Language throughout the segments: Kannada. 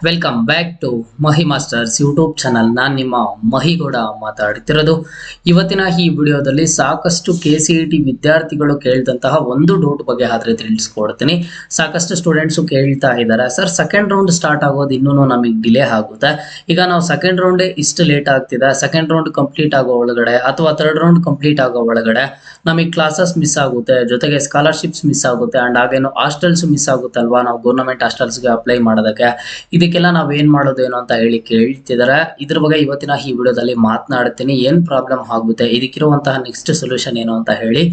Welcome back to Mahi masters YouTube channel. ನಾನು ನಿಮ್ಮ ಮಹಿಗೌಡ ಮಾತಾಡ್ತಿರೋದು. ಇವತ್ತಿನ ಈ ವಿಡಿಯೋದಲ್ಲಿ ಸಾಕಷ್ಟು KCET ವಿದ್ಯಾರ್ಥಿಗಳು ಕೇಳಿದಂತಹ ಒಂದು ಡೌಟ್ ಬಗ್ಗೆ ಆದ್ರೆ ತಿಳಿಸ್ಕೊಡ್ತೀನಿ. ಸಾಕಷ್ಟು ಸ್ಟೂಡೆಂಟ್ಸ್ ಕೇಳ್ತಾ ಇದ್ದಾರೆ, ಸರ್ ಸೆಕೆಂಡ್ ರೌಂಡ್ ಸ್ಟಾರ್ಟ್ ಆಗೋದು ಇನ್ನೂ ನಮಗೆ ಡಿಲೇ ಆಗುತ್ತೆ. ಈಗ ನಾವು ಸೆಕೆಂಡ್ ರೌಂಡ್ ಇಷ್ಟು ಲೇಟ್ ಆಗ್ತಿದೆ, ಸೆಕೆಂಡ್ ರೌಂಡ್ ಕಂಪ್ಲೀಟ್ ಆಗೋ ಒಳಗಡೆ ಅಥವಾ ಥರ್ಡ್ ರೌಂಡ್ ಕಂಪ್ಲೀಟ್ ಆಗೋ ಒಳಗಡೆ ನಮಗೆ ಕ್ಲಾಸಸ್ ಮಿಸ್ ಆಗುತ್ತೆ, ಜೊತೆಗೆ ಸ್ಕಾಲರ್ಶಿಪ್ಸ್ ಮಿಸ್ ಆಗುತ್ತೆ, ಅಂಡ್ ಹಾಗೇನು ಹಾಸ್ಟೆಲ್ಸ್ ಮಿಸ್ ಆಗುತ್ತೆ ಅಲ್ವಾ, ನಾವು ಗೌರ್ಮೆಂಟ್ ಹಾಸ್ಟೆಲ್ಸ್ಗೆ ಅಪ್ಲೈ ಮಾಡೋದಕ್ಕೆ. ಇದಕ್ಕೆಲ್ಲ ನಾವ್ ಏನ್ ಮಾಡೋದೇನು ಅಂತ ಹೇಳಿ ಕೇಳ್ತಿದಾರೆ. ಇದ್ರ ಬಗ್ಗೆ ಇವತ್ತಿನ ಈ ವಿಡಿಯೋದಲ್ಲಿ ಮಾತನಾಡ್ತೀನಿ. ಏನ್ ಪ್ರಾಬ್ಲಮ್ ಆಗುತ್ತೆ, ಇದಕ್ಕಿರುವಂತಹ ನೆಕ್ಸ್ಟ್ ಸೊಲ್ಯೂಷನ್ ಏನು ಅಂತ ಹೇಳಿ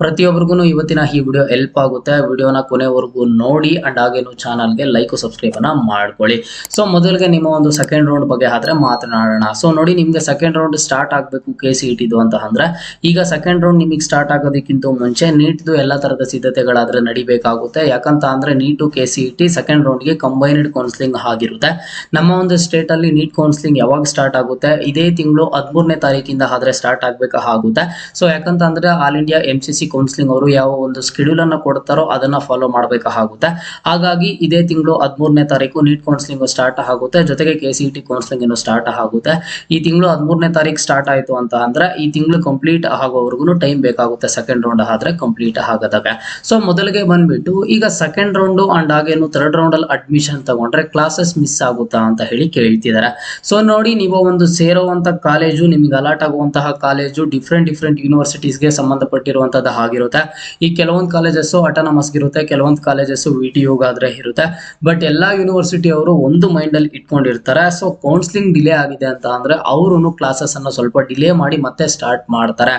ಪ್ರತಿಯೊಬ್ಬರಿಗೂ ಇವತ್ತಿನ ಈ ವಿಡಿಯೋ ಹೆಲ್ಪ್ ಆಗುತ್ತೆ. ವಿಡಿಯೋನ ಕೊನೆವರೆಗೂ ನೋಡಿ ಅಂಡ್ ಹಾಗೇನು ಚಾನಲ್ಗೆ ಲೈಕ್ ಸಬ್ಸ್ಕ್ರೈಬ್ ಅನ್ನ ಮಾಡ್ಕೊಳ್ಳಿ. ಸೊ ಮೊದಲಿಗೆ ನಿಮ್ಮ ಒಂದು ಸೆಕೆಂಡ್ ರೌಂಡ್ ಬಗ್ಗೆ ಆದ್ರೆ ಮಾತನಾಡೋಣ. ಸೊ ನೋಡಿ, ನಿಮ್ಗೆ ಸೆಕೆಂಡ್ ರೌಂಡ್ ಸ್ಟಾರ್ಟ್ ಆಗ್ಬೇಕು KCET ಅಂತ ಅಂದ್ರೆ ಈಗ ಸೆಕೆಂಡ್ ರೌಂಡ್ ನಿಮಗೆ ಸ್ಟಾರ್ಟ್ ಆಗೋದಕ್ಕಿಂತ ಮುಂಚೆ ನೀಟ್ದು ಎಲ್ಲಾ ತರದ ಸಿದ್ಧತೆಗಳಾದ್ರೆ ನಡಿಬೇಕಾಗುತ್ತೆ. ಯಾಕಂತ ಅಂದ್ರೆ ನೀಟು KCET ಸೆಕೆಂಡ್ ರೌಂಡ್ಗೆ ಕಂಬೈನ್ಡ್ ಕೌನ್ಸಿಲಿಂಗ್ ಆಗಿರುತ್ತೆ. ನಮ್ಮ ಒಂದು ಸ್ಟೇಟ್ ಅಲ್ಲಿ ನೀಟ್ ಕೌನ್ಸಿಲಿಂಗ್ ಯಾವಾಗ ಸ್ಟಾರ್ಟ್ ಆಗುತ್ತೆ, ಇದೇ ತಿಂಗಳು 13ನೇ ತಾರೀಕಿಂದ ಆದ್ರೆ ಸ್ಟಾರ್ಟ್ ಆಗ್ಬೇಕಾಗುತ್ತೆ. ಸೊ ಯಾಕಂತ ಅಂದ್ರೆ ಆಲ್ ಇಂಡಿಯಾ MCC ಕೌನ್ಸಿಲಿಂಗ್ ಅವರು ಯಾವ ಒಂದು ಶೆಡ್ಯೂಲ್ ಅನ್ನ ಕೊಡ್ತಾರೋ ಅದನ್ನ ಫಾಲೋ ಮಾಡಬೇಕಾಗುತ್ತೆ. ಹಾಗಾಗಿ ಇದೇ ತಿಂಗಳು 13ನೇ ತಾರೀಕು ನೀಟ್ ಕೌನ್ಸಿಲಿಂಗ್ ಸ್ಟಾರ್ಟ್ ಆಗುತ್ತೆ, ಜೊತೆಗೆ KCET ಕೌನ್ಸಿಲಿಂಗ್ ಸ್ಟಾರ್ಟ್ ಆಗುತ್ತೆ. ಈ ತಿಂಗಳು 13ನೇ ತಾರೀಕು ಸ್ಟಾರ್ಟ್ ಆಯ್ತು ಅಂತ ಅಂದ್ರೆ ಈ ತಿಂಗಳು ಕಂಪ್ಲೀಟ್ ಆಗೋವರೆಗೂ ಟೈಮ್ ಬೇಕಾಗುತ್ತೆ ಸೆಕೆಂಡ್ ರೌಂಡ್ ಆದ್ರೆ ಕಂಪ್ಲೀಟ್ ಆಗೋದಾಗ. ಸೊ ಮೊದಲಿಗೆ ಬಂದ್ಬಿಟ್ಟು ಈಗ ಸೆಕೆಂಡ್ ರೌಂಡ್ ಅಂಡ್ ಹಾಗೇನು ಥರ್ಡ್ ರೌಂಡ್ ಅಲ್ಲಿ ಅಡ್ಮಿಷನ್ ತಗೊಂಡ್ರೆ ಕ್ಲಾಸಸ್ ಮಿಸ್ ಆಗುತ್ತಾ ಅಂತ ಹೇಳಿ ಕೇಳ್ತಿದ್ದಾರೆ. ಸೊ ನೋಡಿ, ನೀವು ಒಂದು ಸೇರುವಂತ ಕಾಲೇಜು, ನಿಮಗೆ ಅಲಾಟ್ ಆಗುವಂತಹ ಕಾಲೇಜು ಡಿಫ್ರೆಂಟ್ ಯೂನಿವರ್ಸಿಟೀಸ್ಗೆ ಸಂಬಂಧಪಟ್ಟಿರುವಂತದ್ದು ಆಗಿರುತ್ತೆ. ಈ ಕೆಲವೊಂದು ಕಾಲೇಜಸ್ ಆಟೋನಮಸ್ ಇರುತ್ತೆ, ಕೆಲವೊಂದು ಕಾಲೇಜಸ್ VTU ಗಾದ್ರೆ ಇರುತ್ತೆ. ಬಟ್ ಎಲ್ಲಾ ಯೂನಿವರ್ಸಿಟಿ ಅವರು ಒಂದು ಮೈಂಡ್ ಅಲ್ಲಿ ಇಟ್ಕೊಂಡಿರ್ತಾರೆ. ಸೊ ಕೌನ್ಸಿಲಿಂಗ್ ಡಿಲೇ ಆಗಿದೆ ಅಂತ ಅಂದ್ರೆ ಅವರು ಕ್ಲಾಸಸ್ ಅನ್ನ ಸ್ವಲ್ಪ ಡಿಲೇ ಮಾಡಿ ಮತ್ತೆ ಸ್ಟಾರ್ಟ್ ಮಾಡ್ತಾರೆ.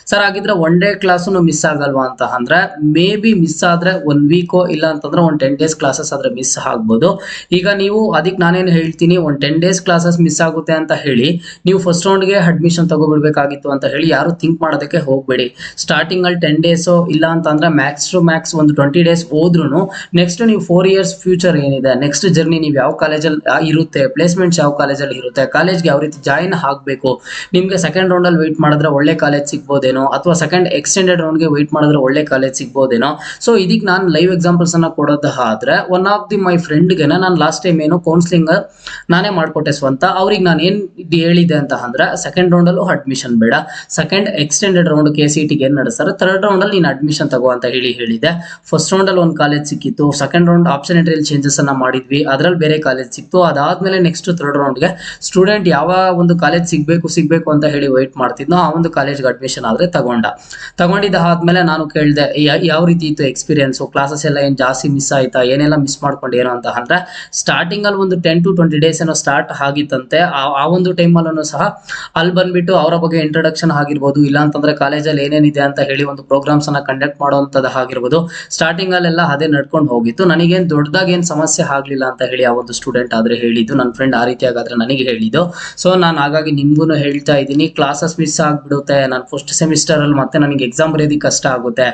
ಸರ್ ಹಾಗಿದ್ರೆ ಒನ್ ಡೇ ಕ್ಲಾಸು ಮಿಸ್ ಆಗಲ್ವಾ ಅಂತ ಅಂದ್ರೆ ಮೇ ಬಿ ಮಿಸ್ ಆದ್ರೆ 1 ವೀಕೋ ಇಲ್ಲ ಅಂತಂದ್ರೆ ಒಂದು 10 ಡೇಸ್ ಕ್ಲಾಸಸ್ ಆದ್ರೆ ಮಿಸ್ ಆಗ್ಬೋದು. ಈಗ ನೀವು ಅದಕ್ಕೆ ನಾನೇನು ಹೇಳ್ತೀನಿ, ಒಂದು 10 ಡೇಸ್ ಕ್ಲಾಸಸ್ ಮಿಸ್ ಆಗುತ್ತೆ ಅಂತ ಹೇಳಿ ನೀವು ಫಸ್ಟ್ ರೌಂಡ್ಗೆ ಅಡ್ಮಿಷನ್ ತಗೋಬಿಡ್ಬೇಕಾಗಿತ್ತು ಅಂತ ಹೇಳಿ ಯಾರು ಥಿಂಕ್ ಮಾಡೋದಕ್ಕೆ ಹೋಗ್ಬೇಡಿ. ಸ್ಟಾರ್ಟಿಂಗ್ ಅಲ್ಲಿ 10 ಡೇಸು ಇಲ್ಲ ಅಂತಂದ್ರೆ ಮ್ಯಾಕ್ಸ್ ಟು ಮ್ಯಾಕ್ಸ್ ಒಂದು 20 ಡೇಸ್ ಹೋದ್ರು ನೆಕ್ಸ್ಟ್ ನೀವು 4 ಇಯರ್ಸ್ ಫ್ಯೂಚರ್ ಏನಿದೆ, ನೆಕ್ಸ್ಟ್ ಜರ್ನಿ ನೀವು ಯಾವ ಕಾಲೇಜಲ್ಲಿ ಇರುತ್ತೆ, ಪ್ಲೇಸ್ಮೆಂಟ್ಸ್ ಯಾವ ಕಾಲೇಜಲ್ಲಿ ಇರುತ್ತೆ, ಕಾಲೇಜ್ಗೆ ಯಾವ ರೀತಿ ಜಾಯಿನ್ ಆಗಬೇಕು, ನಿಮ್ಗೆ ಸೆಕೆಂಡ್ ರೌಂಡ್ ಅಲ್ಲಿ ವೆಯ್ಟ್ ಮಾಡಿದ್ರೆ ಒಳ್ಳೆ ಕಾಲೇಜ್ ಸಿಗ್ಬೋದೇನೋ ಅಥವಾ ಸೆಕೆಂಡ್ ಎಕ್ಸ್ಟೆಂಡೆಡ್ ರೌಂಡ್ಗೆ ವೆಯ್ಟ್ ಮಾಡಿದ್ರೆ ಒಳ್ಳೆ ಕಾಲೇಜ್ ಸಿಗ್ಬೋದೇನೋ. ಸೊ ಇದಕ್ಕೆ ನಾನು ಲೈವ್ ಎಕ್ಸಾಂಪಲ್ಸ್ ಅನ್ನ ಕೊಡೋದಾದ್ರೆ ಒನ್ ಆಫ್ ದಿ ಮೈ ಫ್ರೆಂಡ್ಗೆ ನಾನು ಲಾಸ್ಟ್ ಟೈಮ್ ಏನು ಕೌನ್ಸಿಲಿಂಗ್ ನಾನೇ ಮಾಡ್ಕೊಟ್ಟೆ ಸ್ವಂತ. ಅವ್ರಿಗೆ ನಾನು ಏನ್ ಹೇಳಿದೆ ಅಂತ ಅಂದ್ರೆ ಸೆಕೆಂಡ್ ರೌಂಡ್ ಅಲ್ಲೂ ಅಡ್ಮಿಷನ್ ಬೇಡ, ಸೆಕೆಂಡ್ ಎಕ್ಸ್ಟೆಂಡೆಡ್ ರೌಂಡ್ KCET ಏನ್ ನಡೆಸ್ತಾರೆ ಥರ್ಡ್ ರೌಂಡ್ ಅಲ್ಲಿ ನೀನು ಅಡ್ಮಿಷನ್ ತಗೋ ಅಂತ ಹೇಳಿದೆ. ಫಸ್ಟ್ ರೌಂಡ್ ಅಲ್ಲಿ ಒಂದು ಕಾಲೇಜ್ ಸಿಕ್ಕಿತ್ತು, ಸೆಕೆಂಡ್ ರೌಂಡ್ ಆಪ್ಷನ್ ಎಂಟ್ರಿಯಲ್ಲಿ ಚೇಂಜಸ್ ಅನ್ನ ಮಾಡಿದ್ವಿ, ಅದ್ರಲ್ಲಿ ಬೇರೆ ಕಾಲೇಜ್ ಸಿಕ್ತು. ಅದಾದ್ಮೇಲೆ ನೆಕ್ಸ್ಟ್ ಥರ್ಡ್ ರೌಂಡ್ಗೆ ಸ್ಟೂಡೆಂಟ್ ಯಾವ ಒಂದು ಕಾಲೇಜ್ ಸಿಗ್ಬೇಕು ಅಂತ ಹೇಳಿ ವೆಯ್ಟ್ ಮಾಡ್ತಿದ್ನೋ ಆ ಒಂದು ಕಾಲೇಜ್ಗೆ ಅಡ್ಮಿಷನ್ ಆದ್ರೆ ತಗೊಂಡಿದ್ದಾದ್ಮೇಲೆ ನಾನು ಕೇಳಿದೆ ಯಾವ ರೀತಿ ಇತ್ತು ಎಕ್ಸ್ಪೀರಿಯನ್ಸ್, ಕ್ಲಾಸಸ್ ಎಲ್ಲ ಏನ್ ಜಾಸ್ತಿ ಮಿಸ್ ಆಯ್ತಾ, ಏನೆಲ್ಲ ಮಿಸ್ ಮಾಡ್ಕೊಂಡು ಏನೋ ಅಂತ ಅಂದ್ರೆ ಸ್ಟಾರ್ಟಿಂಗ್ ಅಲ್ಲಿ ಒಂದು 10 to 20 ಡೇಸ್ ಏನೋ ಸ್ಟಾರ್ಟ್ ಆಗಿತ್ತಂತೆ. ಆ ಒಂದು ಟೈಮ್ ಅಲ್ಲೂ ಸಹ ಅಲ್ಲಿ ಬಂದ್ಬಿಟ್ಟು ಅವರ ಬಗ್ಗೆ ಇಂಟ್ರೊಡಕ್ಷನ್ ಆಗಿರ್ಬೋದು, ಇಲ್ಲ ಅಂತಂದ್ರೆ ಕಾಲೇಜಲ್ಲಿ ಏನೇನಿದೆ ಅಂತ ಹೇಳಿ ಒಂದು ಪ್ರೋಗ್ರಾಮ್ಸ್ ಅನ್ನ ಕಂಡಕ್ಟ್ ಮಾಡುವಂತದ್ದು ಆಗಿರ್ಬೋದು. ಸ್ಟಾರ್ಟಿಂಗ್ ಅಲ್ಲೆಲ್ಲ ಅದೇ ನಡ್ಕೊಂಡು ಹೋಗಿತ್ತು. ನನಗೇನ್ ದೊಡ್ಡದಾಗಿ ಏನ್ ಸಮಸ್ಯೆ ಆಗ್ಲಿಲ್ಲ ಅಂತ ಹೇಳಿ ಆ ಒಂದು ಸ್ಟೂಡೆಂಟ್ ಆದ್ರೆ ಹೇಳಿದ್ದು, ನನ್ನ ಫ್ರೆಂಡ್ ಆ ರೀತಿಯಾಗಾದ್ರೆ ನನಗೆ ಹೇಳಿದ್ದು. ಸೊ ನಾನು ಹಾಗಾಗಿ ನಿಮ್ಗೂ ಹೇಳ್ತಾ ಇದ್ದೀನಿ, ಕ್ಲಾಸಸ್ ಮಿಸ್ ಆಗ್ಬಿಡುತ್ತೆ, ನಾನು ಫಸ್ಟ್ ಸೆಮಿಸ್ಟರ್ ಅಲ್ಲಿ ಮತ್ತೆ ನನಗೆ ಎಕ್ಸಾಮ್ ಬರೆಯೋದಕ್ಕೆ ಕಷ್ಟ ಆಗುತ್ತೆ,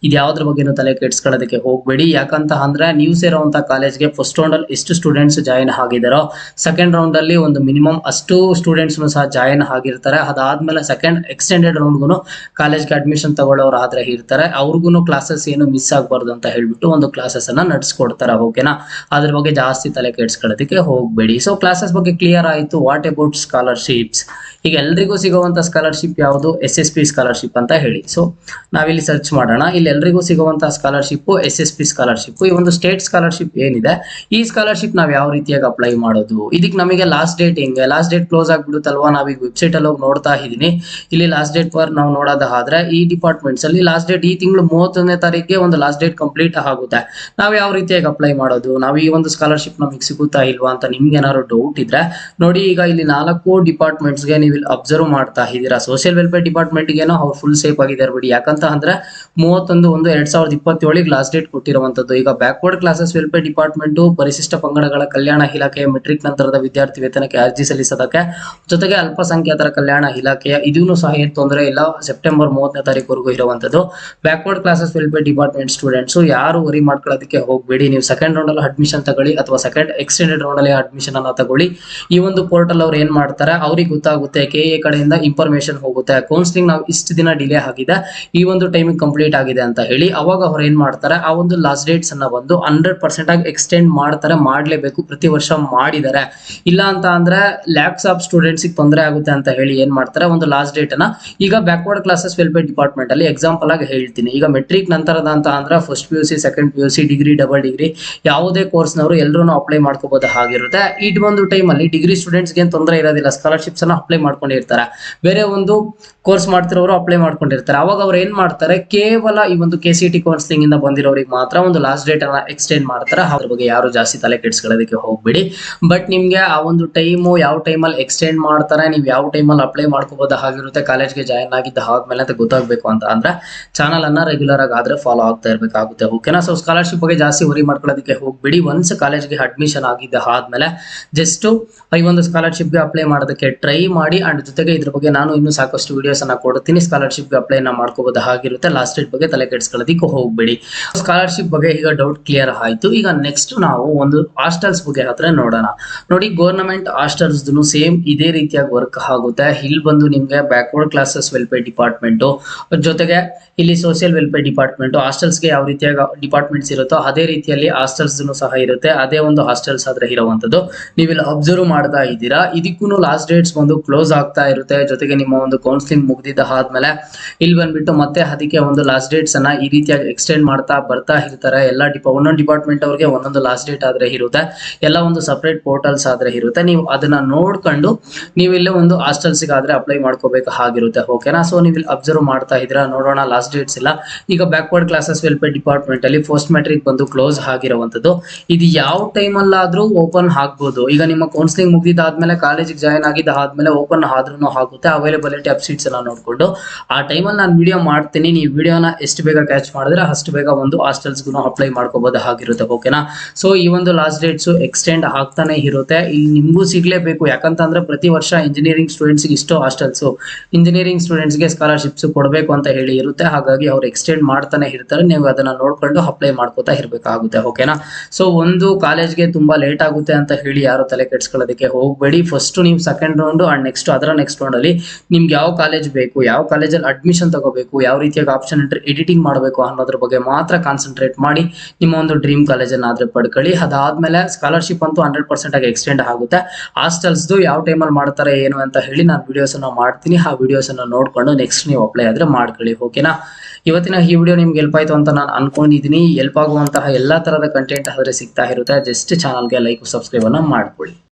ಇದು ಯಾವ್ದ್ರ ಬಗ್ಗೆನೂ ತಲೆ ಕೆಡ್ಸ್ಕೊಳ್ಳೋದಕ್ಕೆ ಹೋಗ್ಬೇಡಿ. ಯಾಕಂತ ಅಂದ್ರೆ ನೀವು ಸೇರೋಂತ ಕಾಲೇಜ್ಗೆ ಫಸ್ಟ್ ರೌಂಡ್ ಅಲ್ಲಿ ಎಷ್ಟು ಸ್ಟೂಡೆಂಟ್ಸ್ ಜಾಯಿನ್ ಆಗಿದಾರೋ ಸೆಕೆಂಡ್ ರೌಂಡ್ ಅಲ್ಲಿ ಒಂದು ಮಿನಿಮಮ್ ಅಷ್ಟು ಸ್ಟೂಡೆಂಟ್ಸ್ ಸಹ ಜಾಯಿನ್ ಆಗಿರ್ತಾರೆ. ಅದಾದ್ಮೇಲೆ ಸೆಕೆಂಡ್ ಎಕ್ಸ್ಟೆಂಡೆಡ್ ರೌಂಡ್ಗೂ ಕಾಲೇಜ್ಗೆ ಅಡ್ಮಿಷನ್ ತಗೊಳ್ಳೋರು ಆದ್ರೆ ಇರ್ತಾರೆ, ಅವ್ರಿಗೂ ಕ್ಲಾಸಸ್ ಏನು ಮಿಸ್ ಆಗಬಾರ್ದು ಅಂತ ಹೇಳ್ಬಿಟ್ಟು ಒಂದು ಕ್ಲಾಸಸ್ ಅನ್ನ ನಡೆಸ್ಕೊಡ್ತಾರೆ. ಓಕೆನಾ, ಅದ್ರ ಬಗ್ಗೆ ಜಾಸ್ತಿ ತಲೆ ಕೆಡ್ಸ್ಕೊಳ್ಳೋದಕ್ಕೆ ಹೋಗ್ಬೇಡಿ. ಸೊ ಕ್ಲಾಸಸ್ ಬಗ್ಗೆ ಕ್ಲಿಯರ್ ಆಯ್ತು. What about scholarships? ಈಗ ಎಲ್ರಿಗೂ ಸಿಗುವಂತ ಸ್ಕಾಲರ್ಶಿಪ್ ಯಾವುದು? SSP ಸ್ಕಾಲರ್ಶಿಪ್ ಅಂತ ಹೇಳಿ. ಸೊ ನಾವಿಲ್ಲಿ ಸರ್ಚ್ ಮಾಡೋಣ. ಇಲ್ಲಿ ಎಲ್ರಿಗೂ ಸಿಗುವಂತಹ ಸ್ಕಾಲರ್ಶಿಪ್ SSP ಸ್ಕಾಲರ್ಶಿಪ್. ಈ ಒಂದು ಸ್ಟೇಟ್ ಸ್ಕಾಲರ್ಶಿಪ್ ಏನಿದೆ, ಈ ಸ್ಕಾಲರ್ಶಿಪ್ ನಾವ್ ಯಾವ ರೀತಿಯಾಗಿ ಅಪ್ಲೈ ಮಾಡೋದು, ಇದಕ್ಕೆ ನಮಗೆ ಲಾಸ್ಟ್ ಡೇಟ್ ಹೆಂಗೆ, ಲಾಸ್ಟ್ ಡೇಟ್ ಕ್ಲೋಸ್ ಆಗ್ಬಿಡುತ್ತಲ್ವಾ. ನಾವೀಗ ವೆಬ್ಸೈಟ್ ಅಲ್ಲಿ ಹೋಗಿ ನೋಡ್ತಾ ಇದ್ದೀನಿ, ಇಲ್ಲಿ ಲಾಸ್ಟ್ ಡೇಟ್ ಫಾರ್ ನಾವು ನೋಡೋದಾದ್ರೆ ಈ ಡಿಪಾರ್ಟ್ಮೆಂಟ್ಸ್ ಅಲ್ಲಿ ಲಾಸ್ಟ್ ಡೇಟ್ ಈ ತಿಂಗಳು 31ನೇ ತಾರೀಕಿಗೆ ಒಂದು ಲಾಸ್ಟ್ ಡೇಟ್ ಕಂಪ್ಲೀಟ್ ಆಗುತ್ತೆ. ನಾವ್ ಯಾವ ರೀತಿಯಾಗಿ ಅಪ್ಲೈ ಮಾಡೋದು, ನಾವು ಈ ಒಂದು ಸ್ಕಾಲರ್ಶಿಪ್ ನಮಗೆ ಸಿಗುತ್ತಾ ಇಲ್ವಾ ಅಂತ ನಿಮ್ಗೆ ಏನಾದ್ರು ಡೌಟ್ ಇದ್ರೆ ನೋಡಿ, ಈಗ ಇಲ್ಲಿ 4 ಡಿಪಾರ್ಟ್ಮೆಂಟ್ಸ್ಗೆ ನೀವು ಇಲ್ಲಿ ಅಬ್ಸರ್ವ್ ಮಾಡ್ತಾ ಇದ್ದೀರಾ. ಸೋಷಿಯಲ್ ವೆಲ್ಫೇರ್ ಡಿಪಾರ್ಟ್ಮೆಂಟ್ ಗೆ ಅವ್ರು ಫುಲ್ ಸೇಫ್ ಆಗಿದ್ದಾರೆ ಬಿಡಿ, ಯಾಕಂತ ಅಂದ್ರೆ 31/1/2027 ಲಾಸ್ಟ್ ಡೇಟ್ ಕೊಟ್ಟಿರುವಂತದ್ದು. ಈಗ ಬ್ಯಾಕ್ವರ್ಡ್ ಕ್ಲಾಸಸ್ ವೆಲ್ಫೇರ್ ಡಿಪಾರ್ಟ್ಮೆಂಟ್ ಪರಿಶಿಷ್ಟ ಪಂಗಡಗಳ ಕಲ್ಯಾಣ ಇಲಾಖೆಯ ಮೆಟ್ರಿಕ್ ನಂತರದ ವಿದ್ಯಾರ್ಥಿ ವೇತನಕ್ಕೆ ಅರ್ಜಿ ಸಲ್ಲಿಸೋದಕ್ಕೆ, ಜೊತೆಗೆ ಅಲ್ಪಸಂಖ್ಯಾತರ ಕಲ್ಯಾಣ ಇಲಾಖೆಯ ಇದೂ ಸಹ ಏನು ತೊಂದರೆ ಇಲ್ಲ, ಸೆಪ್ಟೆಂಬರ್ 30ನೇ ತಾರೀಕುವರೆಗೂ ಇರುವಂತದ್ದು. Backward classes welfare department students ಯಾರು ವರಿ ಮಾಡ್ಕೊಳ್ಳೋದಕ್ಕೆ ಹೋಗ್ಬೇಡಿ. ನೀವು ಸೆಕೆಂಡ್ ರೌಂಡ್ ಅಲ್ಲಿ ಅಡ್ಮಿಷನ್ ತಗೊಳ್ಳಿ ಅಥವಾ ಸೆಕೆಂಡ್ ಎಕ್ಸ್ಟೆಂಡೆಡ್ ರೌಂಡ್ ಅಲ್ಲಿ ಅಡ್ಮಿಷನ್ ಅನ್ನ ತಗೊಳ್ಳಿ. ಈ ಒಂದು ಪೋರ್ಟಲ್ ಅವ್ರು ಏನ್ ಮಾಡ್ತಾರೆ, ಅವ್ರಿಗೆ ಗೊತ್ತಾಗುತ್ತೆ, KA ಕಡೆಯಿಂದ ಇನ್ಫಾರ್ಮೇಶನ್ ಹೋಗುತ್ತೆ, ಕೌನ್ಸಿಲಿಂಗ್ ನಾವು ಇಷ್ಟು ಇಷ್ಟು ದಿನ ಡಿಲೇ ಆಗಿದೆ, ಈ ಒಂದು ಟೈಮಿಗೆ ಕಂಪ್ಲೀಟ್ ಆಗಿದೆ ಅಂತ ಹೇಳಿ ಅವಾಗ ಅವ್ರು ಏನ್ ಮಾಡ್ತಾರೆ, ಆ ಒಂದು ಲಾಸ್ಟ್ ಡೇಟ್ಸ್ ಅನ್ನ ಬಂದು 100% ಆಗಿ ಎಕ್ಸ್ಟೆಂಡ್ ಮಾಡ್ತಾರೆ, ಮಾಡ್ಲೇಬೇಕು, ಪ್ರತಿ ವರ್ಷ ಮಾಡಿದ್ದಾರೆ. ಇಲ್ಲ ಅಂತ ಅಂದ್ರೆ ಲ್ಯಾಕ್ಸ್ ಆಫ್ ಸ್ಟೂಡೆಂಟ್ಸ್ ತೊಂದರೆ ಆಗುತ್ತೆ ಅಂತ ಹೇಳಿ ಏನ್ ಮಾಡ್ತಾರೆ, ಒಂದು ಲಾಸ್ಟ್ ಡೇಟ್ ಅನ್ನ ಈಗ ಬ್ಯಾಕ್ವರ್ಡ್ ಕ್ಲಾಸಸ್ ವೆಲ್ಫೇರ್ ಡಿಪಾರ್ಟ್ಮೆಂಟ್ ಅಲ್ಲಿ ಎಕ್ಸಾಂಪಲ್ ಆಗಿ ಹೇಳ್ತೀನಿ. ಈಗ ಮೆಟ್ರಿಕ್ ನಂತರದ ಅಂತ ಅಂದ್ರೆ first PUC, second PUC, degree, double degree ಯಾವುದೇ ಕೋರ್ಸ್ ನವರು ಎಲ್ಲರೂ ಅಪ್ಲೈ ಮಾಡ್ಕೋಬಹುದು ಆಗಿರುತ್ತೆ. ಈ ಒಂದು ಟೈಮ್ ಅಲ್ಲಿ ಡಿಗ್ರಿ ಸ್ಟೂಡೆಂಟ್ಸ್ ಏನ್ ತೊಂದರೆ ಇರೋದಿಲ್ಲ, ಸ್ಕಾಲರ್ಶಿಪ್ಸ್ ಅನ್ನ ಅಪ್ಲೈ ಮಾಡ್ಕೊಂಡಿರ್ತಾರೆ. ಬೇರೆ ಒಂದು ಕೋರ್ಸ್ ಮಾಡ್ತಿರೋರು ಅಪ್ಲೈ ಮಾಡ್ಕೊಂಡಿರ್ತಾರೆ. ಅವಾಗ ಅವ್ರು ಏನ್ ಮಾಡ್ತಾರೆ, ಕೇವಲ ಈ ಒಂದು KCET ಕೌನ್ಸಿಲಿಂಗ್ ಇಂದ ಬಂದಿರೋರಿಗೆ ಮಾತ್ರ ಒಂದು ಲಾಸ್ಟ್ ಡೇಟ್ ಅನ್ನ ಎಕ್ಸ್ಟೆಂಡ್ ಮಾಡ್ತಾರೆ. ಅದ್ರ ಬಗ್ಗೆ ಯಾರು ಜಾಸ್ತಿ ತಲೆ ಕೆಡಿಸ್ಕೊಳ್ಳೋದಕ್ಕೆ ಹೋಗ್ಬಿಡಿ. ಬಟ್ ನಿಮ್ಗೆ ಆ ಒಂದು ಟೈಮು ಯಾವ ಟೈಮಲ್ಲಿ ಎಕ್ಸ್ಟೆಂಡ್ ಮಾಡ್ತಾರೆ, ನೀವು ಯಾವ ಟೈಮಲ್ಲಿ ಅಪ್ಲೈ ಮಾಡ್ಕೋಬಹುದು ಆಗಿರುತ್ತೆ, ಕಾಲೇಜ್ಗೆ ಜಾಯ್ನ್ ಆಗಿದ್ದ ಆದ್ಮೇಲೆ ಅಂತ ಗೊತ್ತಾಗಬೇಕು ಅಂತ ಅಂದ್ರೆ ಚಾನಲ್ ಅನ್ನ ರೆಗ್ಯುಲರ್ ಆಗಿ ಆದ್ರೆ ಫಾಲೋ ಆಗ್ತಾ ಇರಬೇಕಾಗುತ್ತೆ. ಓಕೆನಾ? ಸೊ ಸ್ಕಾಲರ್ಶಿಪ್ ಬಗ್ಗೆ ಜಾಸ್ತಿ ವರಿ ಮಾಡ್ಕೊಳ್ಳೋದಕ್ಕೆ ಹೋಗ್ಬಿಡಿ. ಒನ್ಸ್ ಕಾಲೇಜ್ಗೆ ಅಡ್ಮಿಷನ್ ಆಗಿದ್ದ ಆದ್ಮೇಲೆ ಜಸ್ಟ್ ಈ ಒಂದು ಸ್ಕಾಲರ್ಶಿಪ್ಗೆ ಅಪ್ಲೈ ಮಾಡೋದಕ್ಕೆ ಟ್ರೈ ಮಾಡಿ. ಅಂಡ್ ಜೊತೆಗೆ ಇದ್ರ ಬಗ್ಗೆ ನಾನು ಇನ್ನೂ ಸಾಕಷ್ಟು ವಿಡಿಯೋಸ್ ಅನ್ನ ಕೊಡ್ತೀನಿ. ಸ್ಕಾಲರ್ಶಿಪ್ಗೆ ಅಪ್ಲೈ ಮಾಡ್ಕೋಬಹುದು ಆಗಿರುತ್ತೆ. ಲಾಸ್ಟ್ ಡೇಟ್ ಬಗ್ಗೆ ತಲೆ ಕೆಡಿಸ್ಕೊಳ್ಳೋದಕ್ಕೆ ಹೋಗ್ಬೇಡಿ. ಸ್ಕಾಲರ್ಶಿಪ್ ಬಗ್ಗೆ ಈಗ ಡೌಟ್ ಕ್ಲಿಯರ್ ಆಯ್ತು. ಈಗ ನೆಕ್ಸ್ಟ್ ನಾವು ಒಂದು ಹಾಸ್ಟೆಲ್ಸ್ ಬಗ್ಗೆ ಹತ್ರ ನೋಡೋಣ. ನೋಡಿ, ಗವರ್ನಮೆಂಟ್ ಹಾಸ್ಟೆಲ್ಸ್ ಸೇಮ್ ಇದೇ ರೀತಿಯಾಗಿ ವರ್ಕ್ ಆಗುತ್ತೆ. ಇಲ್ಲಿ ಬಂದು ನಿಮ್ಗೆ ಬ್ಯಾಕ್ವರ್ಡ್ ಕ್ಲಾಸಸ್ ವೆಲ್ಫೇರ್ ಡಿಪಾರ್ಟ್ಮೆಂಟ್ ಜೊತೆಗೆ ಇಲ್ಲಿ ಸೋಷಿಯಲ್ ವೆಲ್ಫೇರ್ ಡಿಪಾರ್ಟ್ಮೆಂಟ್, ಹಾಸ್ಟೆಲ್ಸ್ಗೆ ಯಾವ ರೀತಿಯಾಗಿ ಡಿಪಾರ್ಟ್ಮೆಂಟ್ಸ್ ಇರುತ್ತೋ ಅದೇ ರೀತಿಯಲ್ಲಿ ಹಾಸ್ಟೆಲ್ಸ್ ಸಹ ಇರುತ್ತೆ. ಅದೇ ಒಂದು ಹಾಸ್ಟೆಲ್ಸ್ ಆದ್ರೆ ಇರುವಂತದ್ದು ನೀವಿಲ್ಲಿ ಅಬ್ಸರ್ವ್ ಮಾಡ್ತಾ ಇದ್ದೀರಾ. ಇದಕ್ಕೂ ಲಾಸ್ಟ್ ಡೇಟ್ಸ್ ಬಂದು ಕ್ಲೋಸ್ ಆಗ್ತಾ ಇರುತ್ತೆ. ಜೊತೆಗೆ ನಿಮ್ಮ ಒಂದು ಕೌನ್ಸಿಲಿಂಗ್ ಮುಗ್ದಿದ್ದ ಆದ್ಮೇಲೆ ಇಲ್ಲಿ ಬಂದ್ಬಿಟ್ಟು ಮತ್ತೆ ಅದಕ್ಕೆ ಒಂದು ಲಾಸ್ಟ್ ಡೇಟ್ಸ್ ಅನ್ನ ಈ ರೀತಿಯಾಗಿ ಎಕ್ಸ್ಟೆಂಡ್ ಮಾಡ್ತಾ ಬರ್ತಾ ಇರ್ತಾರೆ. ಎಲ್ಲ ಒಂದೊಂದು ಡಿಪಾರ್ಟ್ಮೆಂಟ್ ಅವ್ರಿಗೆ ಒಂದೊಂದು ಲಾಸ್ಟ್ ಡೇಟ್ ಆದ್ರೆ ಇರುತ್ತೆ. ಎಲ್ಲ ಒಂದು ಸಪರೇಟ್ ಪೋರ್ಟಲ್ಸ್ ಆದ್ರೆ ಇರುತ್ತೆ. ನೀವು ಅದನ್ನ ನೋಡ್ಕೊಂಡು ನೀವು ಇಲ್ಲಿ ಒಂದು ಹಾಸ್ಟೆಲ್ಸ್ ಆದ್ರೆ ಅಪ್ಲೈ ಮಾಡ್ಕೋಬೇಕು ಆಗಿರುತ್ತೆ. ಓಕೆನಾ? ಸೊ ನೀವು ಇಲ್ಲಿ ಅಬ್ಸರ್ವ್ ಮಾಡ್ತಾ ಇದ್ದೀರಾ. ನೋಡೋಣ, ಲಾಸ್ಟ್ ಡೇಟ್ಸ್ ಇಲ್ಲ. ಈಗ ಬ್ಯಾಕ್ವರ್ಡ್ ಕ್ಲಾಸಸ್ ವೆಲ್ಫೇರ್ ಡಿಪಾರ್ಟ್ಮೆಂಟ್ ಅಲ್ಲಿ ಪೋಸ್ಟ್ ಮೆಟ್ರಿಕ್ ಬಂದು ಕ್ಲೋಸ್ ಆಗಿರುವಂತದ್ದು. ಇದು ಯಾವ ಟೈಮ್ ಅಲ್ಲಾದ್ರೂ ಓಪನ್ ಆಗ್ಬೋದು. ಈಗ ನಿಮ್ಮ ಕೌನ್ಸಿಲಿಂಗ್ ಮುಗಿದಾದ್ಮೇಲೆ ಕಾಲೇಜಿಗೆ ಜಾಯ್ನ್ ಆಗಿದ್ದ ಆದ್ಮೇಲೆ ಓಪನ್ ಆದ್ರೂ ಆಗುತ್ತೆ. ಅವೈಲೇಬಿಲಿಟಿ ಆಫ್ ಸೀಟ್ಸ್ ಎಲ್ಲ ನೋಡ್ಕೊಂಡು ಆ ಟೈಮಲ್ಲಿ ನಾನು ವಿಡಿಯೋ ಮಾಡ್ತೀನಿ. ನೀವು ವಿಡಿಯೋನ ಎಷ್ಟು ಬೇಗ ಕ್ಯಾಚ್ ಮಾಡಿದ್ರೆ ಅಷ್ಟು ಬೇಗ ಒಂದು ಹಾಸ್ಟೆಲ್ಸ್ಗೂ ಅಪ್ಲೈ ಮಾಡ್ಕೋಬಹುದು ಆಗಿರುತ್ತೆ. ಓಕೆನಾ? ಸೊ ಈ ಒಂದು ಲಾಸ್ಟ್ ಡೇಟ್ಸ್ ಎಕ್ಸ್ಟೆಂಡ್ ಆಗ್ತಾನೆ ಇರುತ್ತೆ. ಇಲ್ಲಿ ನಿಮಗೂ ಸಿಗ್ಲೇಬೇಕು. ಯಾಕಂತಂದ್ರೆ ಪ್ರತಿ ವರ್ಷ ಇಂಜಿನಿಯರಿಂಗ್ ಸ್ಟೂಡೆಂಟ್ಸ್ ಇಷ್ಟು ಹಾಸ್ಟೆಲ್ಸ್, ಇಂಜಿನಿಯರಿಂಗ್ ಸ್ಟೂಡೆಂಟ್ಸ್ಗೆ ಸ್ಕಾಲರ್ಶಿಪ್ಸ್ ಕೊಡಬೇಕು ಅಂತ ಹೇಳಿ ಇರುತ್ತೆ. ಹಾಗಾಗಿ ಅವ್ರು ಎಕ್ಸ್ಟೆಂಡ್ ಮಾಡ್ತಾನೆ ಇರ್ತಾರೆ. ನೀವು ಅದನ್ನ ನೋಡ್ಕೊಂಡು ಅಪ್ಲೈ ಮಾಡ್ಕೋತಾ ಇರ್ಬೇಕಾಗುತ್ತೆ. ಓಕೆನಾ? ಸೊ ಒಂದು ಕಾಲೇಜ್ಗೆ ತುಂಬಾ ಲೇಟ್ ಆಗುತ್ತೆ ಅಂತ ಹೇಳಿ ಯಾರು ತಲೆ ಕೆಡಿಸ್ಕೊಳ್ಳೋದಕ್ಕೆ ಹೋಗಬೇಡಿ. ಫಸ್ಟ್ ನೀವು ಸೆಕೆಂಡ್ ರೌಂಡ್ ಅಂಡ್ ನೆಕ್ಸ್ಟ್ ಅದರ ನೆಕ್ಸ್ಟ್ ರೌಂಡ್ ಅಲ್ಲಿ ನಿಮ್ಗೆ ಯಾವ ಕಾಲೇಜ್ ಬೇಕು, ಯಾವ ಕಾಲೇಜಲ್ಲಿ ಅಡ್ಮಿಷನ್ ತಗೋಬೇಕು, ಯಾವ ರೀತಿಯಾಗಿ ಆಪ್ಷನ್ ಎಂಟ್ರಿ ಎಡಿಟಿಂಗ್ ಮಾಡಬೇಕು ಅನ್ನೋದ್ರ ಬಗ್ಗೆ ಮಾತ್ರ ಕಾನ್ಸಂಟ್ರೇಟ್ ಮಾಡಿ ನಿಮ್ಮ ಒಂದು ಡ್ರೀಮ್ ಕಾಲೇಜನ್ನು ಆದ್ರೆ ಪಡ್ಕೊಳ್ಳಿ. ಅದಾದ್ಮೇಲೆ ಸ್ಕಾಲರ್ಶಿಪ್ ಅಂತೂ 100% ಆಗಿ ಎಕ್ಸ್ಟೆಂಡ್ ಆಗುತ್ತೆ. ಹಾಸ್ಟೆಲ್ಸ್ದು ಯಾವ ಟೈಮಲ್ಲಿ ಮಾಡ್ತಾರೆ ಏನು ಅಂತ ಹೇಳಿ ನಾನು ವಿಡಿಯೋಸ್ ಅನ್ನ ಮಾಡ್ತೀನಿ. ಆ ವಿಡಿಯೋಸ್ ಅನ್ನ ನೋಡ್ಕೊಂಡು ನೆಕ್ಸ್ಟ್ ನೀವು ಅಪ್ಲೈ ಆದ್ರೆ ಮಾಡ್ಕೊಳ್ಳಿ. ಓಕೆನಾ? ಇವತ್ತಿನ ಈ ವಿಡಿಯೋ ನಿಮ್ಗೆ ಹೆಲ್ಪ್ ಆಯ್ತು ಅಂತ ನಾನು ಅನ್ಕೊಂಡಿದ್ದೀನಿ. ಹೆಲ್ಪ್ ಆಗುವಂತಹ ಎಲ್ಲಾ ತರದ ಕಂಟೆಂಟ್ ಆದ್ರೆ ಸಿಗ್ತಾ ಇರುತ್ತೆ. ಜಸ್ಟ್ ಚಾನಲ್ಗೆ ಲೈಕ್, ಸಬ್ಸ್ಕ್ರೈಬ್ ಅನ್ನ ಮಾಡ್ಕೊಳ್ಳಿ.